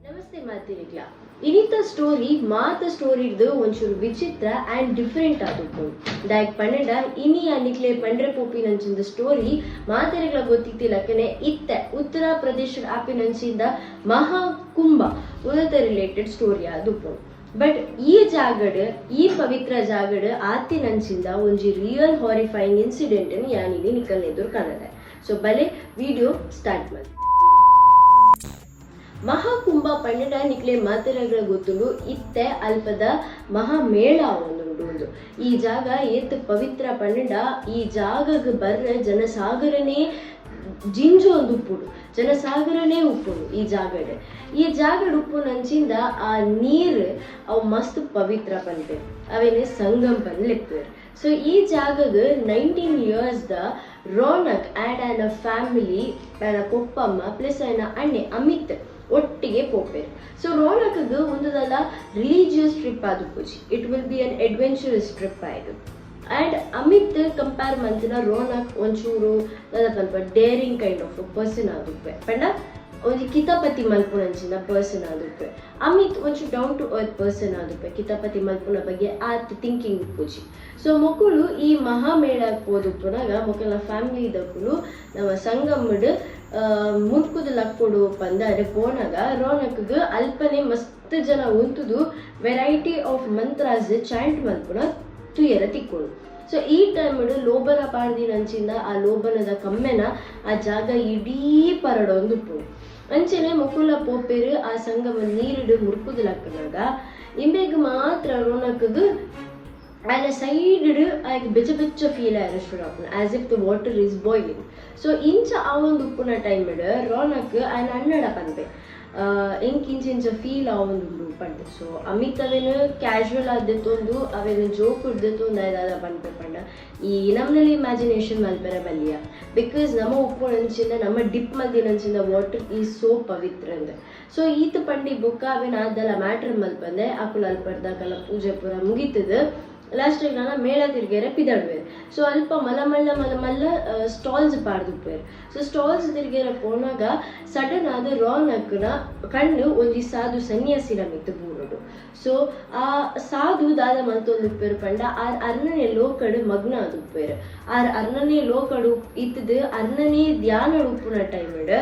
ನಮಸ್ತೆ ಮಾತಿರಿಗ್ಲ ಇನಿತ ಸ್ಟೋರಿ ಮಾತ ಸ್ಟೋರಿ ಇಡ್ದು ಒಂಚೂರು ವಿಚಿತ್ರ ಆ್ಯಂಡ್ ಡಿಫ್ರೆಂಟ್ ಆದದ್ದು ದಾಯಕ್ ಪನ್ನಡ ಇನಿ ಅನಿಕ್ಲೆ ಪಂಡ್ರೆ ಪೋಪಿನಂಚಿಂದ ಸ್ಟೋರಿ ಮಾತಿರಿಗ್ಲ ಗೊತ್ತಿತ್ತಿಲ್ಲಕನೆ ಇತ್ತೆ ಉತ್ತರ ಪ್ರದೇಶ ಆಪಿನಂಚಿಂದ ಮಹಾಕುಂಭ ಉದತ ರಿಲೇಟೆಡ್ ಸ್ಟೋರಿ ಆದದ್ದು ಬಟ್ ಈ ಜಾಗಡ್ ಈ ಪವಿತ್ರ ಜಾಗಡ್ ಆತಿನಂಚಿಂದ ಒಂಜಿ ರಿಯಲ್ ಹಾರಿಫೈಯಿಂಗ್ ಇನ್ಸಿಡೆಂಟ್ ಯಾನಿಗೆ ನಿಕಲ್ ಎದುರು ಕಾಣದೆ ಸೊ ಬಲೆ ವಿಡಿಯೋ ಸ್ಟಾರ್ಟ್ ಮಾಡಿ. ಮಹಾಕುಂಭ ಪನ್ನಡ ನಿಕ್ಲೆ ಮಾತೆರೆಗಳ ಗೊತ್ತುಂಡು ಇತ್ತೆ ಅಲ್ಪದ ಮಹಾಮೇಳ ಒಂದು ಈ ಜಾಗ ಏತ್ ಪವಿತ್ರ ಪನ್ನಡ ಈ ಜಾಗಗ್ ಬರ್ರೆ ಜನಸಾಗರನೇ ಜಿಂಜು ಒಂದು ಉಪ್ಪುಡು ಜನಸಾಗರನೇ ಉಪ್ಪುಡು ಈ ಜಾಗಡ್ ಉಪ್ಪು ನಂಚಿಂದ ಆ ನೀರು ಅವು ಮಸ್ತ್ ಪವಿತ್ರ ಪನ್ಪೆ ಅವೇನೆ ಸಂಗಮ್ ಪನ್ ಲೆಪ್ಪೇರು. ಸೊ ಈ ಜಾಗಗ್ 19 years ದ ರೋನಕ್ ಆ್ಯಂಡ್ ಆ್ಯನ ಫ್ಯಾಮಿಲಿ ಆ್ಯನ ಕೊಪ್ಪಮ್ಮ ಪ್ಲಸ್ ಆಯ್ನ ಅಣ್ಣೆ ಅಮಿತ್ ಒಟ್ಟಿಗೆ ಪೋಪೇರು. ಸೊ ರೋನಕ್ಗೆ ಒಂದಲ್ಲ ರಿಲಿಜಿಯಸ್ ಟ್ರಿಪ್ ಆದುಪ್ಪುಜಿ it will be an adventurous trip ಆಯ್ತು. ಆ್ಯಂಡ್ ಅಮಿತ್ ಕಂಪೇರ್ ಮಂತಿನ ರೋನಕ್ ಒಂಚೂರು ಸ್ವಲ್ಪ ಡೇರಿಂಗ್ ಕೈಂಡ್ ಆಫ್ ಪರ್ಸನ್ ಆದುಪ್ಪೆ ಪಂಡ ಒಂದು ಕಿತಾಪತಿ ಮಲ್ಪುನಂಚಿನ ಪರ್ಸನ್ ಆದುಪ್ಪೆ. ಅಮಿತ್ ಒಂಚೂರು ಡೌನ್ ಟು ಅರ್ತ್ ಪರ್ಸನ್ ಆದುಪ್ಪೆ ಕಿತಾಪತಿ ಮಲ್ಪುನ ಬಗ್ಗೆ ಆತ್ ಥಿಂಕಿಂಗ್ ಉಪ್ಪುಜಿ. ಸೊ ಮಕ್ಕಳು ಈ ಮಹಾಮೇಳಕ್ಕೆ ಹೋದುಪ್ಪುನಾಗ ಮಕ್ಕಳ ಫ್ಯಾಮಿಲಿ ಇದಕ್ಕೂ ನಮ್ಮ ಸಂಗಮಡ್ ಮುಟ್ಕುದು ಲಕ್ಕೊಡು ಪಂದಾರೆ ಪೋನಾಗ ರೋನಕ್ಗೆ ಅಲ್ಪನೆ ಮಸ್ತ್ ಜನ ಉಂತುದು ವೆರೈಟಿ ಆಫ್ ಮಂತ್ರಾಸ್ ಚಾಂಟ್ ಮಲ್ಪುನ ತುಯರ ತಿಕ್ಕೊಡು. ಸೊ ಈ ಟೈಮಡ್ ಲೋಬನ ಪಾಡ್ದಿನಂಚಿಂದ ಆ ಲೋಬನದ ಕಮ್ಮೆನ ಆ ಜಾಗ ಇಡೀ ಪರಡೊಂದು ಉಪ್ಪು ಅಂಚೆನೆ ಮಕ್ಕಳ ಪೋಪೇರು ಆ ಸಂಗಮ ನೀರಿಡು ಮುರ್ಕುದು ಲಕ್ಕನಾಗ ಇಂಬೇಗ ಮಾತ್ರ ರೋನಕ್ಗೆ ಆ್ಯಂಡ್ ಸೈಡ್ ಆಯ್ಕೆ ಬೆಚ್ಚ ಫೀಲ್ ಆಯ್ತು ಶುರು ಆಪುನ as if the water is boiling. So ಇಂಚ ಆ ಒಂದು ಉಪ್ಪುನ ಟೈಮಿಡ್ ರೋನಕ್ ಆಯ್ನ ಅಣ್ಣಡ ಪನ್ಪೆ ಇಂಚ ಫೀಲ್ ಆ ಒಂದು ಪಂಡೆ. ಸೊ ಅಮಿತ್ ಅವೇನು ಕ್ಯಾಶುವಲ್ ಆದತ್ತೊಂದು ಅವೇನು ಜೋಕ್ ಹಿಡ್ದತ್ತೊಂದು ಆಯ್ದಾದ ಪನ್ಪೆ ಪಂಡ ಈ ನಮ್ಮಲ್ಲಿ ಇಮ್ಯಾಜಿನೇಷನ್ ಮಲ್ಪೆರ ಬಲ್ಲಿಯ ಬಿಕಾಸ್ ನಮ್ಮ ಉಪ್ಪು ನಂಚಿಂದ ನಮ್ಮ ಡಿಪ್ ಮಲ್ದಿನಂಚಿಂದ ವಾಟರ್ ಈಸ್ ಸೋ ಪವಿತ್ರ ಅಂದ್ರೆ. ಸೊ ಈತ ಪಂಡಿ ಬುಕ್ಕ ಅವೇನು ಆದಲ್ಲ ಮ್ಯಾಟ್ರ್ ಮಲ್ಪಂದೆ ಅಕುಲ್ ಅಲ್ಪರ್ದಾಕಲ್ಲ ಪೂಜೆ ಪೂರ ಮುಗೀತದ ಲಾಸ್ಟಿಗೆ ನಾನು ಮೇಳ ತಿರ್ಗೇರೆ ಪಿದಾಡ್ಬೇರು. ಸೊ ಅಲ್ಪ ಮಲ್ಲ ಸ್ಟಾಲ್ಸ್ ಪಾಡ್ದುಪ್ಪೇರು. ಸೊ ಸ್ಟಾಲ್ಸ್ ತಿರ್ಗೇರ ಪೋನಾಗ ಸಡನ್ ಆದ ರೋನಕ್ನ ಕಣ್ಣು ಒಂಜಿ ಸಾಧು ಸನ್ಯಾಸಿರ ಮಿತ್ತು ಬೂರೋಡು. ಸೊ ಆ ಸಾಧು ದಾದ ಮಂತೊಂದುಪ್ಪೇರು ಪಂಡ ಆರ್ ಅರ್ನನೇ ಲೋಕಡ್ ಮಗ್ನ ಆದುಪ್ಪೇರು. ಆರ್ ಅರ್ನನೇ ಲೋಕಡು ಇತ್ತದು ಅರ್ನನೇ ಧ್ಯಾನ ಉಪ್ಪುನ ಟೈಮಿಡ್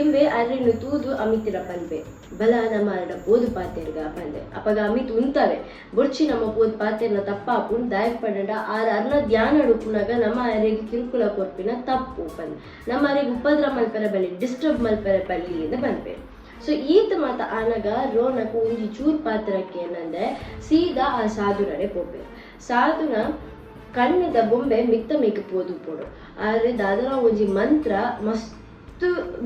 ಇಂಬೆ ಅರ್ರೆನು ತೂದು ಅಮಿತಿರ ಪನ್ಪೆ ಬಲ ನಮ್ಮ ಪೋದು ಪಾತೆರ್ಗ ಪಂದೆ ಅಪಗ ಅಮಿತ್ ಉಂತವೆ ಬುರ್ಚಿ ನಮ್ಮ ಪೋದು ಪಾತೆರ್ನ ತಪ್ಪಾಪುನ್ ದಾಯಕ್ ಪಂಡ ಆರ್ ಅರ್ನ ಧ್ಯಾನ ಉಪ್ಪುನಾಗ ನಮ್ಮ ಅರೆಗೆ ಕಿರುಕುಳ ಕೊರ್ಪಿನ ತಪ್ಪು ಪಂದೆ ನಮ್ಮ ಅರೆಗೆ ಉಪದ್ರ ಮಲ್ಪೆರ ಬಲ್ಲಿ ಡಿಸ್ಟರ್ಬ್ ಮಲ್ಪೆರ ಬಲ್ಲಿ ಎಂದು ಬಂದ್ಪೇರು. ಸೊ ಈತ ಮಾತ ಆನಗ ರೋನಕ್ ಒಂಜಿ ಚೂರ್ ಪಾತ್ರಕ್ಕೆ ಏನಂದ್ರೆ ಸೀದಾ ಆ ಸಾಧುರಡೆ ಪೋಪೇರು. ಸಾಧುನ ಕಣ್ಣದ ಬೊಂಬೆ ಮಿತ್ತ ಮೇಕೆ ಪೋದು ಪೋಡು ಆದ್ರೆ ದಾದರ ಒಂಜಿ ಮಂತ್ರ ಮಸ್ತ್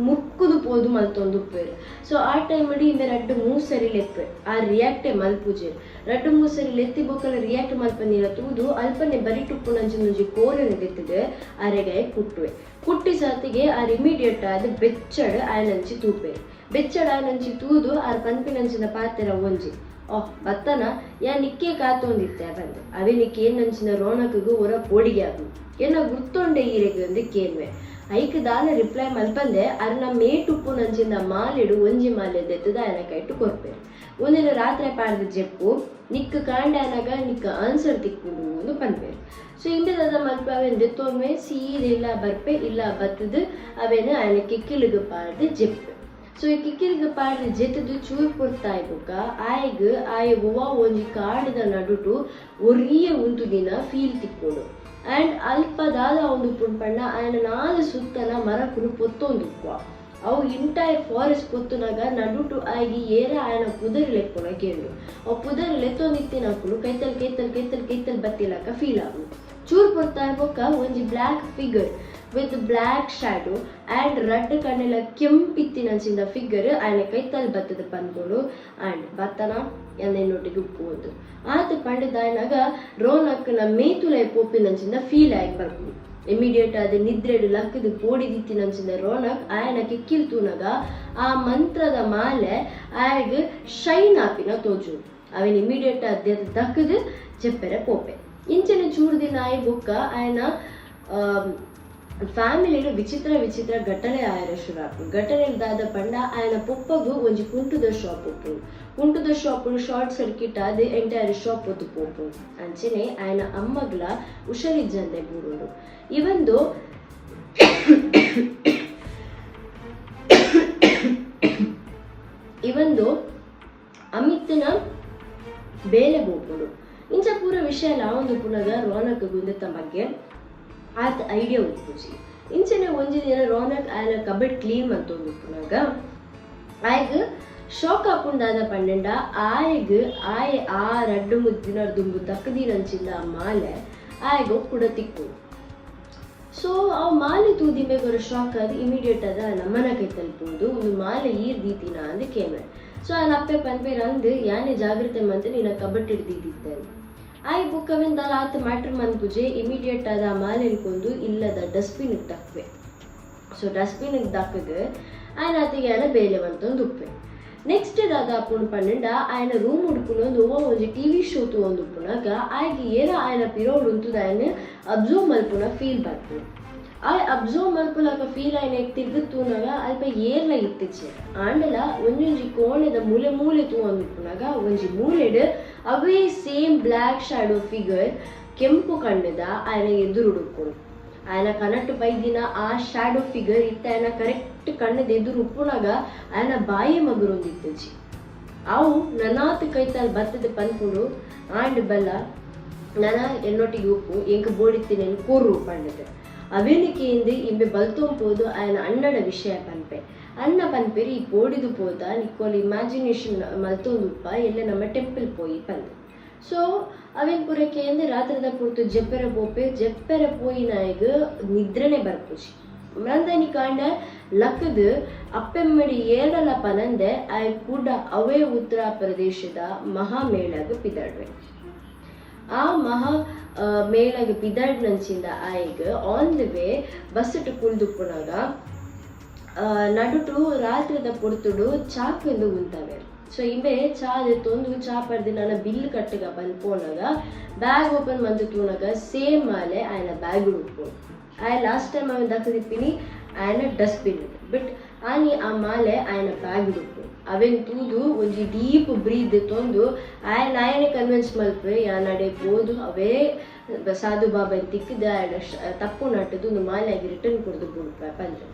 ಮುಕ್ಕುದು ಪೋದು ಮಲ್ತೊಂದು ಉಪ್ಪೇರು. ಸೊ ಆ ಟೈಮಡಿ ಇಂಬೆ 2-3 ಸರಿ ಲೆಪ್ಪೆ ಆ ರಿಯಾಕ್ಟೆ ಮಲ್ಪುಜೆ 2-3 ಸರಿ ಲೆತ್ತಿ ಬೊಕ್ಕಲ ರಿಯಾಕ್ಟ್ ಮಲ್ಪಂದಿರ ತೂದು ಅಲ್ಪನೆ ಬರಿಟುಪ್ಪು ನಂಚಿನೊಂಜಿ ಕೋರನೆ ತೆತ್ತಿದೆ ಅರೆಗಾಯ ಕುಟ್ಟುವೆ ಕುಟ್ಟಿ ಸಾತಿಗೆ ಆರ್ ಇಮಿಡಿಯೇಟ್ ಆದ ಬೆಚ್ಚಡ್ ಆಯ್ನಂಚಿ ತೂಪೇರು. ಬೆಚ್ಚಡ್ ಆಯ್ನಂಚಿ ತೂದು ಆರ್ ಪನ್ಪಿನಂಚಿನ ಪಾತೆರ ಒಂಜಿ ಬತ್ತನ ಯಾ ನಿಕ್ಕೆ ಕಾತೊಂದಿತ್ತೆ ಬಂದೆ ಅವೇ ನಿಕ್ಕೆ ಏನಂಚಿನ ರೋನಕ್ಗೂ ಹೊರ ಪೋಡಿಗೆ ಆಗ ಏನ ಗುರ್ತೊಂಡೆ ಈರೆಗೆ ಒಂದು ಕೇನ್ವೆ ಐಕ್ ದಾಲ ರಿಪ್ಲೈ ಮಲ್ಪಂದೆ ಅರ್ನ ಮೇಟುಪ್ಪು ನಂಚಿಂದ ಮಾಲೆಡು ಒಂಜಿ ಮಾಲೆ ದೆತ್ತದ ಆಯನ ಕೈಟು ಕೊರ್ಪೇರು. ಒಂದಿನ ರಾತ್ರಿ ಪಾಡ್ದ ಜೆಪ್ಪು ನಿಕ್ಕ ಕಾಂಡಾನಾಗ ನಿಕ್ಕ ಆನ್ಸರ್ ತಿಕ್ಕುಡು ಒಂದು ಪನ್ಪೇರು. ಸೊ ಇಂಬೆದಾದ ಮಲ್ಪ ಅವೇನು ದೆತ್ತೊಮ್ಮೆ ಸೀದಿಲ್ಲ ಬರ್ಪೆ ಇಲ್ಲ ಬತ್ತದು ಅವೇನು ಆಯನ ಕಿಕ್ಕಿಲಿಗೆ ಪಾಡ್ದು ಜೆಪ್ಪೆ. ಸೊ ಈ ಕಿಕ್ಕಿಲಿಗೆ ಪಾಡ್ದು ಜೆತ್ತದು ಚೂರ್ ಪುರ್ತಾಯ್ ಬುಕ್ಕ ಆಯ್ಗ ಆಯ್ ಹೂವ ಒಂಜಿ ಕಾಡದ ನಡುಟು ಒರಿಯ ಉಂಟು ದಿನ ಫೀಲ್ ತಿಕ್ಕೋಡು ಆ್ಯಂಡ್ ಅಲ್ಪದಾದ ಒಂದು ಪುಣ್ಪಣ್ಣ ಆಯನ ನಾಲ್ ಸುತ್ತನ ಮರಕುಲು ಪೊತ್ತೊಂದುಕ್ವ ಅವು ಇಂಟೈರ್ ಫಾರೆಸ್ಟ್ ಪೊತ್ತುನಾಗ ನಡುಟು ಆಗಿ ಏರ ಆಯನ ಪುದರಿ ಲೆಕ್ಕೊಳ ಕೇಳು ಅವು ಪುದರಿ ಲೆತ್ತೊಂದಿತ್ತಿನಕುಲು ಕೈತಲ್ ಬತ್ತಿಲಕ ಫೀಲ್ ಆಗು ಚೂರ್ ಪೊರ್ತಾ ಬೊಕ್ಕ ಒಂಜಿ black figure with black shadow and ರಡ್ ಕಣ್ಣೆಲ್ಲ ಕೆಂಪಿತ್ತಿನಂಚಿಂದ ಫಿಗರ್ ಆಯನ ಕೈತಲ್ ಬತ್ತದ ಪನ್ಕೊಂಡು ಆ್ಯಂಡ್ ಬತ್ತನ ಎಂದೆನ್ನೊಟ್ಟಿಗೆ ಉಪ್ಪುವುದು ಆತ ಪಂಡದಾಯನಾಗ ರೋನಕ್ನ ಮೇತುಲೈ ಪೋಪಿನಂಚಿಂದ ಫೀಲ್ ಆಗಿ ಬರ್ಬೋದು ಇಮಿಡಿಯೇಟ್ ಆದ ನಿದ್ರೆಡು ಲಕ್ಕದು ಪೋಡಿದಿತ್ತಿನಂಚಿಂದ ರೋನಕ್ ಆಯನ ಕಿಕ್ಕಿಲ್ ತೂನಗ ಆ ಮಂತ್ರದ ಮಾಲೆ ಆಯಗ ಶೈನ್ ಆಪಿನ ತೋಜು ಅವೇನು ಇಮಿಡಿಯೇಟ್ ಆದ ದಕ್ಕದು ಚೆಪ್ಪೆರೆ ಪೋಪೆ ಇಂಚನೆ ಚೂರ್ದಿನ ಆಯ್ ಬುಕ್ಕ ಆಯನ ಫ್ಯಾಮಿಲಿಡ್ ವಿಚಿತ್ರ ವಿಚಿತ್ರ ಘಟನೆ ಆಯರ ಶುರು ಆಪುಂಡು. ಘಟನೆ ದಾದ ಪಂಡ ಆಯನ ಪೊಪ್ಪಗು ಒಂಜಿ ಕುಂಟುದ ಶಾಪ್ ಉಪ್ಪುಂಡು. ಕುಂಟುದ ಶಾಪ್ ಶಾರ್ಟ್ ಸರ್ಕಿಟ್ ಆದ್ ಎಂಟೈರ್ ಶಾಪ್ ಒತ್ತು ಪೋಪುಂಡು. ಅಂಚನೆ ಆಯನ ಅಮ್ಮಗ್ಲ ಹುಷಾರಿಜ್ಜಂದೆ ಬೂರುಂಡು. ಇವಂದು ಅಮಿತ್ನ ಬೇಲೆ ಬೋಪುಂಡು. ಇಂಚ ಪೂರ ವಿಷಯ ಲಾವೊಂದು ಪುನಗ ರೋನಕ್ ಗುಂದೆತ್ತ ಬಗ್ಗೆ ಆತ ಐಡಿಯಾ ಉಪ್ಪುಜಿ. ಇಂಚನೆ ಒಂಜಿ ದಿನ ರೋನಕ್ ಆಯನ ಕಬಡ್ ಕ್ಲೀನ್ ಮಂತೊಂದು ಪುನಗ ಆಯ್ಗ ಶಾಕ್ ಆಪುಂಡಾದ ಪಂಡ ಆಯ್ಗ ಆಯ್ ಆ 2-3 ದಿನ ದುಂಬು ತಕ್ಕದಿನಂಚಿಂದ ಮಾಲೆ ಆಯ್ಗ ಕೂಡ ತಿಕ್ಕು. ಸೊ ಆ ಮಾಲೆ ತೂದಿಮೆ ಬರೋ ಶಾಕ್ ಅದು ಇಮಿಡಿಯೇಟ್ ಅದ ನಮ್ಮನ ಕೈ ತಲುಪುವುದು ಒಂದು ಮಾಲೆ ಈರ್ ದೀತಿನ ಅಂದ್ ಕೇಮೆ. ಸೊ ಆ ಅಪ್ಪೆ ಪನ್ಪೇರ್ ಅಂದ್ ಯಾನೆ ಜಾಗ್ರತೆ ಮಂತ್ ನೀನ ಕಬಟ್ ಹಿಡ್ದಿದ್ದೆ ಆಯ್ ಬುಕ್ಕವಿಂದ ಆತ ಮ್ಯಾಟ್ರ್ ಮನ್ಪುಜೆ ಇಮಿಡಿಯೇಟ್ ಆದ ಆ ಮಾಲೆ ಇಳ್ಕೊಂಡು ಇಲ್ಲದ ಡಸ್ಟ್ಬಿನ್ ತಕ್ವೆ. ಸೊ ಡಸ್ಟ್ಬಿನ್ ದಕ್ಕದ ಆಯ್ನ ಆತಿಗೆ ಆಯನ ಬೇಲೆ ಬಂತೊಂದು ಉಪ್ಪೆ. ನೆಕ್ಸ್ಟ್ ದಾದ ಅಪ್ಪುಂಡು ಪಂಡ ಆಯನ ರೂಮ್ ಹುಡ್ಕೊಂಡು ಒಂಜಿ ಟಿವಿ ಶೋ ತಗೊಂಡು ಉಪ್ಪುನಾಗ ಆಯ್ಗೆ ಏನ ಆಯನ ಪಿರೋಡ್ ಉಂಟುದ ಆಯ್ನ ಅಬ್ಸರ್ವ್ ಮಲ್ಪುನ ಫೀಲ್ ಬರ್ಪುಂಡು. ಆಯ್ ಅಬ್ಸರ್ವ್ ಮಲ್ಪುನಾಗ ಫೀಲ್ ಆಯ್ನ ತಿರ್ಗುತ್ತೂನಾಗ ಅಲ್ಪ ಏರ್ಲ ಇತ್ತಿಚ್ಚೆ ಆಂಡಲ ಒಂಜೊಂಜಿ ಕೋಣೆದ ಮೂಲೆ ಮೂಲೆ ತಗೊಂಡು ಉಪ್ಪುನಾಗ ಒಂಜಿ ಮೂಲೆಡ್ ಅವೇ ಸೇಮ್ ಬ್ಲ್ಯಾಕ್ ಶಾಡೋ ಫಿಗರ್ ಕೆಂಪು ಕಣ್ಣದ ಆಯನ ಎದುರು ಹುಡುಕೊಂಡು ಆಯನ ಕನಟ್ಟು ಬೈದಿನ ಆ ಶಾಡೋ ಫಿಗರ್ ಇತ್ತ ಆಯನ ಕರೆಕ್ಟ್ ಕಣ್ಣದ ಎದುರು ಉಪ್ಪುನಾಗ ಆಯನ ಬಾಯಿ ಮಗುರೊಂದಿತ್ತಜಿ. ಅವು ನನಾತ್ ಕೈತಲ್ ಬತ್ತದ ಪನ್ಪುಡು ಆಂಡ್ ಬಲ್ಲ ನನ ಎನ್ನೊಟ್ಟಿಗೆ ಉಪ್ಪು ಎಂಕ ಬೋಡಿತ್ತಿನ ಕೋರು ಪಂಡದ ಅವೇನಿಕೆಯಿಂದ ಇಂಬೆ ಬಲ್ತೋಂಪೋದು ಆಯನ ಅಣ್ಣಡ ವಿಷಯ ಪನ್ಪೆ. ಅಣ್ಣ ಪನ್ಪೆರಿ ಈ ಪೋಡಿದು ಪೋದ ನಿಕ್ಕೋಲ್ ಇಮ್ಯಾಜಿನೇಷನ್ ಮಲ್ತೋಂದುಪ್ಪ ಎಲ್ಲ ನಮ್ಮ ಟೆಂಪಲ್ ಪೋಯಿ ಪಂದೆ. ಸೊ ಅವೇನ್ ಪುರಕ್ಕೆ ಅಂದ್ರೆ ರಾತ್ರದ ಪೂರ್ತು ಜೆಪ್ಪೆರ ಪೋಯಿನಾಗ ನಿದ್ರೆನೆ ಬರ್ಪುಜಿ. ಮೃಂದನಿ ಕಾಂಡ ಲಕ್ಕದ ಅಪ್ಪೆಮ್ಮಡಿ ಏರಲ ಪನಂದೆ ಆಯ್ ಕೂಡ ಅವೇ ಉತ್ತರ ಪ್ರದೇಶದ ಮಹಾಮೇಳಗ ಪಿದಾಡ್ವೆ. ಆ ಮಹಾ ಮೇಳಗ ಪಿದಾಡ್ ನಂಚಿಂದ ಆಯ್ಗ ಆನ್ ದ ವೇ ಬಸ್ಸಟ್ ಕುಳ್ದುಪ್ಪುನಾಗ ನಡುಟು ರಾತ್ರದ ಪೊರ್ತುಡು ಚಾಕಂದು ಉಂತವೆ. ಸೊ ಇಂಬೆ ಚಾದ ತೊಂದು ಚಾ ಪರ್ದಿ ನನ್ನ ಬಿಲ್ ಕಟ್ಟಗ ಬಂದ್ಪೋನಾಗ ಬ್ಯಾಗ್ ಓಪನ್ ಮಂದು ತೂನಾಗ ಸೇಮ್ ಮಾಲೆ ಆಯ್ನ ಬ್ಯಾಗ್ ಉಡ್ಪು. ಆಯ್ ಲಾಸ್ಟ್ ಟೈಮ್ ಅವನ್ ದಕ್ಕದಿಪ್ಪಿನಿ ಆಯ್ನ ಡಸ್ಟ್ಬಿನ್ ಬಟ್ ಆನಿ ಆ ಮಾಲೆ ಆಯ್ನ ಬ್ಯಾಗ್ ಉಡ್ಪು. ಅವೇನ್ ತೂದು ಒಂಜಿ ಡೀಪ್ ಬ್ರೀದ್ ತೊಂದು ಆಯನೇ ಕನ್ವಿನ್ಸ್ ಮಲ್ಪೆ ಯಾ ನಡೆ ಬೋದು ಅವೇ ಸಾಧು ಬಾಬಾ ತಿಕ್ಕಿದ ತಪ್ಪು ನಟ್ಟದು ಒಂದು ಮಾಲೆ ಆಗಿ ರಿಟರ್ನ್ ಕೊಡ್ದು ಬಿಡ್ಪ ಪಂದ್ರೆ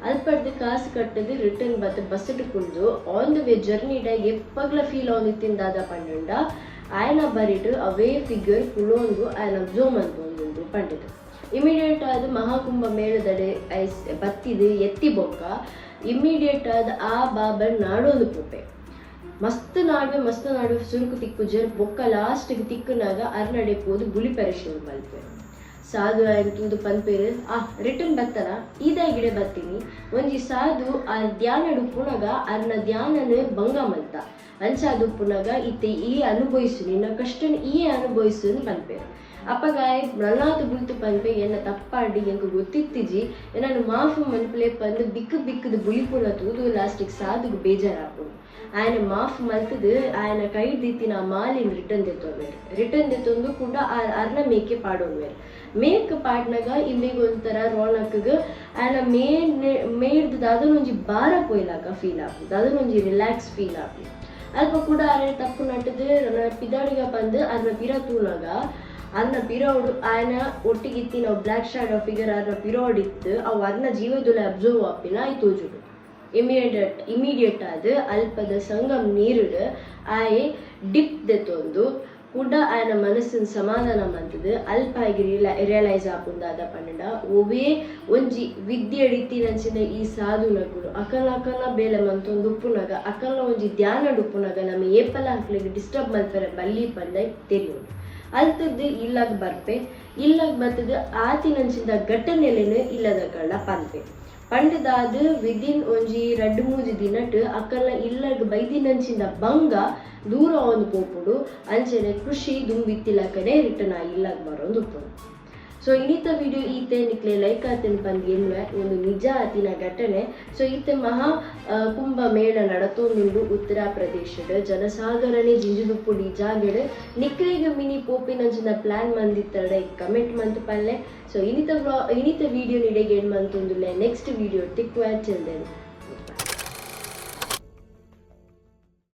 ಅಲ್ಪಡ್ದು ಕಾಸು ಕಟ್ಟದು ರಿಟರ್ನ್ ಬತ್ತ ಬಸ್ಸಟ್ ಕುಡ್ದು ಆನ್ ದ ವೇ ಜರ್ನಿಡ ಎಪ್ಪಗ್ಲ ಫೀಲ್ ಆಗುತ್ತಿಂದಾದ ಪಂಡ ಆಯ್ನ ಬರಿಟ್ಟು ಅವೇ ಫಿಗರ್ ಕುಳೊಂದು ಆಯ್ನ ಅಬ್ಸರ್ವ್ ಮಂತೊಂದು ಪಂಡಿತ. ಇಮಿಡಿಯೇಟ್ ಆದ ಮಹಾಕುಂಭ ಮೇಳದಡೆ ಐಸ್ ಬತ್ತಿದು ಎತ್ತಿ ಬೊಕ್ಕ ಇಮಿಡಿಯೇಟ್ ಆದ ಆ ಬಾಬರ್ ನಾಡೋದು ಪೋಪೆ ಮಸ್ತ್ ನಾಡುವೆ ಸುರುಕು ತಿಕ್ಕು ಜರ್ ಬೊಕ್ಕ ಲಾಸ್ಟ್ಗೆ ತಿಕ್ಕನಾಗ ಅರ್ನಡೆ ಪೋದು ಬುಲಿ ಪರಿಶೀಲನೆ ಮಲ್ಪೆ. ಸಾಧು ಆಯ್ತು ತೂದು ಪನ್ಪೇರು ರಿಟರ್ನ್ ಬತ್ತನ ಈದಾಗಿಡೆ ಬರ್ತೀನಿ ಒಂಜಿ ಸಾಧು ಆ ಧ್ಯಾನ ಉಪ್ಪುನಾಗ ಅರ್ನ ಧ್ಯಾನನ ಭಂಗ ಮಲ್ತ ಅಂಚಾದ ಉಪ್ಪುನಾಗ ಇತ್ತೆ ಈ ಅನುಭವಿಸು ನಿನ್ನ ಕಷ್ಟನ ಈ ಅನುಭವಿಸು ಪನ್ಪೇರು. ಅಪ್ಪಗಾಯ ನಲ್ಲಾದು ಬುಲ್ತು ಪನ್ಪೆ ಎನ್ನ ತಪ್ಪಾಡಿ ಎಂಗ ಗೊತ್ತಿತ್ತಿಜಿ ನಾನು ಮಾಫು ಮನ್ಪಲೆ ಪಂದು ಬಿಕ್ಕದ ಬುಳಿಪುನ ತೂದು ಲಾಸ್ಟಿಗೆ ಸಾಧುಗೆ ಬೇಜಾರಾಪುಡು. ಆಯ್ನ ಮಾಫ್ ಮಲ್ತದು ಆಯ್ನ ಕೈ ದಿತ್ತಿನ ಮಾಲಿನ ರಿಟರ್ನ್ ದೆತ್ತೊಂದು ಕೂಡ ಅರ್ನ ಮೇಕೆ ಪಾಡೋನ್ವೇರು. ಮೇಕ್ ಪಾಡ್ನಾಗ ಇಲ್ಲಿಗೆ ಒಂಥರ ರೋಣಕ್ಗ ಆಯ್ನ ಮೇಡ್ದು ಅದನ್ನೊಂಜಿ ಭಾರ ಪೋಯ್ಲಾಕ ಫೀಲ್ ಆಗುದು ಅದನ್ನೊಂಜಿ ರಿಲ್ಯಾಕ್ಸ್ ಫೀಲ್ ಆಗುದು. ಅಲ್ಪ ಕೂಡ ಅರೆ ತಪ್ಪು ನಟ್ಟದು ಪಿದಾಡಿಗ ಬಂದು ಅದನ್ನ ಪಿರ ತೂನಾಗ ಅರ್ನ ಪಿರೋಡು ಆಯ್ನ ಒಟ್ಟಿಗಿತ್ತಿ ನಾವು ಬ್ಲ್ಯಾಕ್ ಶಾಡೋ ಫಿಗರ್ ಅರ್ನ ಪಿರೋಡ್ ಇತ್ತು ಅವು ಅರ್ನ ಜೀವದುಲೆ ಅಬ್ಸರ್ವ್ ಆಪಿನ ಆಯ್ ತೋಜುಡು. ಇಮಿಡಿಯೇಟ್ ಆದ ಅಲ್ಪದ ಸಂಗಮ್ ನೀರುಡು ಆಯ್ ಡಿಪ್ ದೆತ್ತೊಂದು ಕೂಡ ಆಯ್ನ ಮನಸ್ಸಿನ ಸಮಾಧಾನ ಮಂತದು ಅಲ್ಪ ಆಗಿ ರಿಯಲೈಸ್ ಆಪುಂದಾದ ಪಂಡ ಒವೇ ಒಂಜಿ ವಿದ್ಯೆ ಎಡಿತಿನಂಚಿನ ಈ ಸಾಧುನಗುಡು ಅಕಲ್ನ ಬೇಲೆ ಮಂತೊಂದು ಉಪ್ಪುನಾಗ ಅಕಲ್ನ ಒಂಜಿ ಧ್ಯಾನ ಉಪ್ಪುನಾಗ ನಮ್ಮ ಏಪಲ ಹಾಕ್ಲಿಕ್ಕೆ ಡಿಸ್ಟರ್ಬ್ ಮಲ್ಪರೆ ಬಲ್ಲಿ ಪಂಡ ತೆರಿಯೋದು ಅಲ್ತದ್ದು ಇಲ್ಲಾಗ ಬರ್ಪೆ ಇಲ್ಲಾಗ ಬರ್ತದ ಆತಿನಂಚಿಂದ ಘಟನೆಲೇನು ಇಲ್ಲದ ಕಳ್ಳ ಪನ್ಪೆ ಪಂಡದಾದ ವಿದಿನ್ ಒಂಜಿ 2-3 ದಿನಟ್ ಅಕ್ಕಲ್ನ ಇಲ್ಲಾಗ ಬೈದಿನಂಚಿಂದ ಬಂಗ ದೂರ ಒಂದು ಪೋಪುಡು ಅಂಚನೆ ಖುಷಿ ದುಂಬಿತ್ತಿಲಕನೆ ರಿಟರ್ನ್ ಇಲ್ಲಾಗ ಬರೋದು ಉಪ್ಪುಡು. ಸೊ ಇನ್ನಿತ ವಿಡಿಯೋ ಈತೆ ನಿಕ್ಲೆ ಲೈಕ್ ಆತನ ಪಂದ್ಗೆನ್ವೆ ಒಂದು ನಿಜ ಆತಿನ ಘಟನೆ. ಸೊ ಈತೆ ಮಹಾ ಕುಂಭ ಮೇಳ ನಡತೊಂದುಂಡು ಉತ್ತರ ಪ್ರದೇಶಡ್ ಜನಸಾಗರನೆ ಜಿಂಜುದುಪ್ಪುಡು ಈ ಜಾಗಡ್ ನಿಕ್ಲೆಗ್ ಮಿನಿ ಪೋಪಿನಂಚಿನ ಪ್ಲಾನ್ ಮಂದಿತ್ತಡೆ ಕಮೆಂಟ್ ಮಂತ್ ಪಲ್ಲೆ. ಸೊ ಇನ್ನಿತ ವಿಡಿಯೋ ನಿಡೆಗೆ ಏನು ಮಂತೊಂದುಲ್ಲೆ ನೆಕ್ಸ್ಟ್ ವಿಡಿಯೋ ತಿಕ್ವ ಚಿಲ್ದೆನ್.